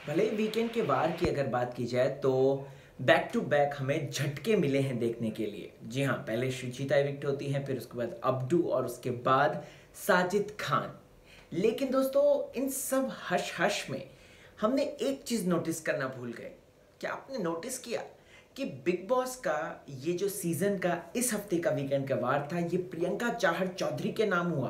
भले ही वीकेंड के वार की अगर बात की जाए तो बैक टू बैक हमें झटके मिले हैं देखने के लिए। जी हाँ, पहले श्रीचिता इविक्ट होती हैं, फिर उसके बाद अब्दू और उसके बाद साजिद खान। लेकिन दोस्तों, इन सब हश हश में हमने एक चीज़ नोटिस करना भूल गए। क्या आपने नोटिस किया कि बिग बॉस का ये जो सीज़न का इस हफ्ते का वीकेंड का वार था, ये प्रियंका चाहर चौधरी के नाम हुआ?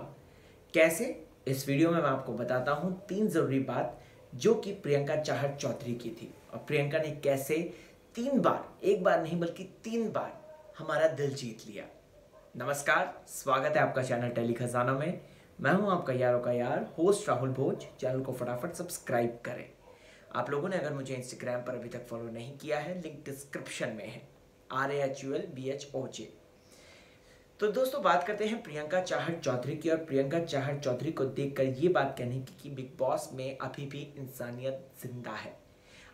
कैसे? इस वीडियो में मैं आपको बताता हूँ 3 ज़रूरी बात जो कि प्रियंका चाहर चौधरी की थी, और प्रियंका ने कैसे 3 बार, एक बार नहीं बल्कि 3 बार हमारा दिल जीत लिया। नमस्कार, स्वागत है आपका चैनल टेली खजाना में। मैं हूं आपका यारों का यार, होस्ट राहुल भोज। चैनल को फटाफट सब्सक्राइब करें। आप लोगों ने अगर मुझे इंस्टाग्राम पर अभी तक फॉलो नहीं किया है, लिंक डिस्क्रिप्शन में है, RAHULBHOJ। तो दोस्तों, बात करते हैं प्रियंका चाहर चौधरी की। और प्रियंका चाहर चौधरी को देखकर ये बात कहने की कि बिग बॉस में अभी भी इंसानियत जिंदा है।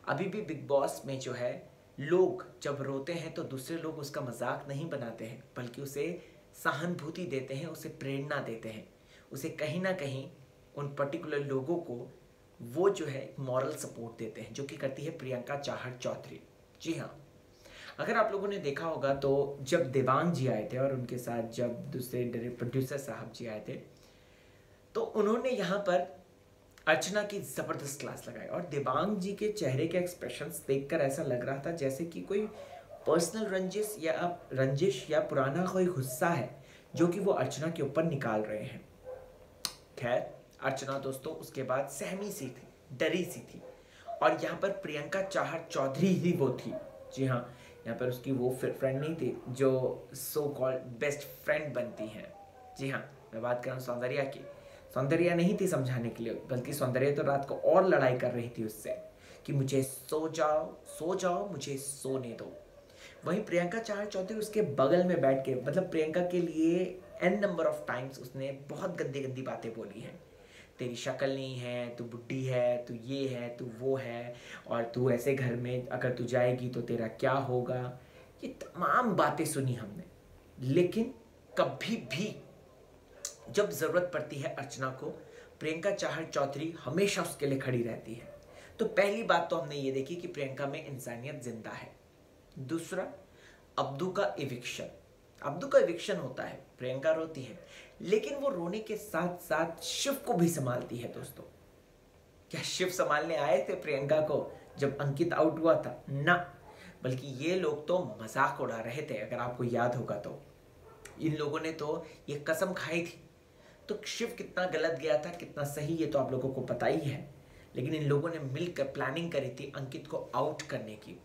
अभी भी बिग बॉस में जो है, लोग जब रोते हैं तो दूसरे लोग उसका मजाक नहीं बनाते हैं, बल्कि उसे सहानुभूति देते हैं, उसे प्रेरणा देते हैं, उसे कहीं ना कहीं उन पर्टिकुलर लोगों को वो जो है मॉरल सपोर्ट देते हैं, जो कि करती है प्रियंका चाहर चौधरी। जी हाँ, अगर आप लोगों ने देखा होगा तो जब देवांग जी आए थे और उनके साथ जब दूसरे प्रोड्यूसर साहब जी आए थे, तो उन्होंने यहाँ पर अर्चना की ज़बरदस्त क्लास लगाई। और देवांग जी के चेहरे के एक्सप्रेशंस देखकर ऐसा लग रहा था जैसे कि कोई पर्सनल रंजिश या पुराना कोई गुस्सा है जो कि वो अर्चना के ऊपर निकाल रहे हैं। खैर, अर्चना दोस्तों उसके बाद सहमी सी थी, डरी सी थी, और यहाँ पर प्रियंका चाहर चौधरी ही वो थी। जी हाँ, यहाँ पर उसकी वो फ्रेंड नहीं थी जो सो कॉल्ड बेस्ट फ्रेंड बनती हैं। जी हाँ, मैं बात कर रहा हूँ सौंदर्या की। सौंदर्या नहीं थी समझाने के लिए, बल्कि सौंदर्या तो रात को और लड़ाई कर रही थी उससे कि मुझे सो जाओ, मुझे सोने दो। वहीं प्रियंका चाहर चौधरी उसके बगल में बैठ के, मतलब प्रियंका के लिए n नंबर ऑफ टाइम्स उसने बहुत गंदी गंदी बातें बोली हैं। तेरी शक्ल नहीं है, तू बुढ़ी है, तू ये है, तू वो है, और तू ऐसे घर में अगर तू जाएगी तो तेरा क्या होगा। ये तमाम बातें सुनी हमने, लेकिन कभी भी जब ज़रूरत पड़ती है अर्चना को, प्रियंका चाहर चौधरी हमेशा उसके लिए खड़ी रहती है। तो पहली बात तो हमने ये देखी कि प्रियंका में इंसानियत जिंदा है। दूसरा, अब्दू का इविक्शन होता है, प्रियंका रोती है, लेकिन वो रोने के साथ साथ शिव को भी संभालती है। दोस्तों, क्या शिव संभालने आए थे प्रियंका को जब अंकित आउट हुआ था? ना, बल्कि ये लोग तो मजाक उड़ा रहे थे। अगर आपको याद होगा तो इन लोगों ने तो ये कसम खाई थी। तो शिव कितना गलत गया था, कितना सही, ये तो आप लोगों को पता ही है। लेकिन इन लोगों ने मिलकर प्लानिंग करी थी अंकित को आउट करने की।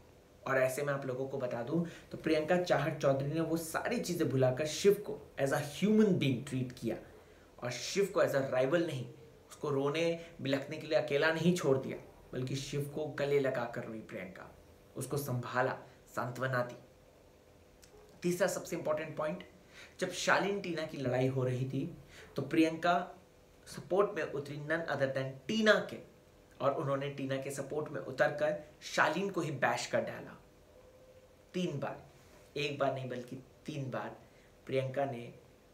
और ऐसे में आप लोगों को बता दूं तो प्रियंका चाहर चौधरी ने वो सारी चीज़ें भुलाकर शिव को as a human being treat किया, और शिव को एज अ राइवल नहीं, उसको रोने बिलखने के लिए अकेला नहीं छोड़ दिया, बल्कि शिव को गले लगा कर रोई प्रियंका, उसको संभाला, सांत्वना दी। तीसरा सबसे इंपॉर्टेंट पॉइंट, जब शालीन टीना की लड़ाई हो रही थी तो प्रियंका सपोर्ट में उतरी नन अदर देन टीना के, और उन्होंने टीना के सपोर्ट में उतरकर शालीन को ही बैश कर डाला। 3 बार, एक बार नहीं बल्कि 3 बार प्रियंका ने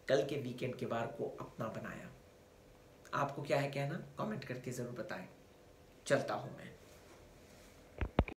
कल के वीकेंड के वार को अपना बनाया। आपको क्या है कहना? कमेंट करके जरूर बताएं। चलता हूं मैं।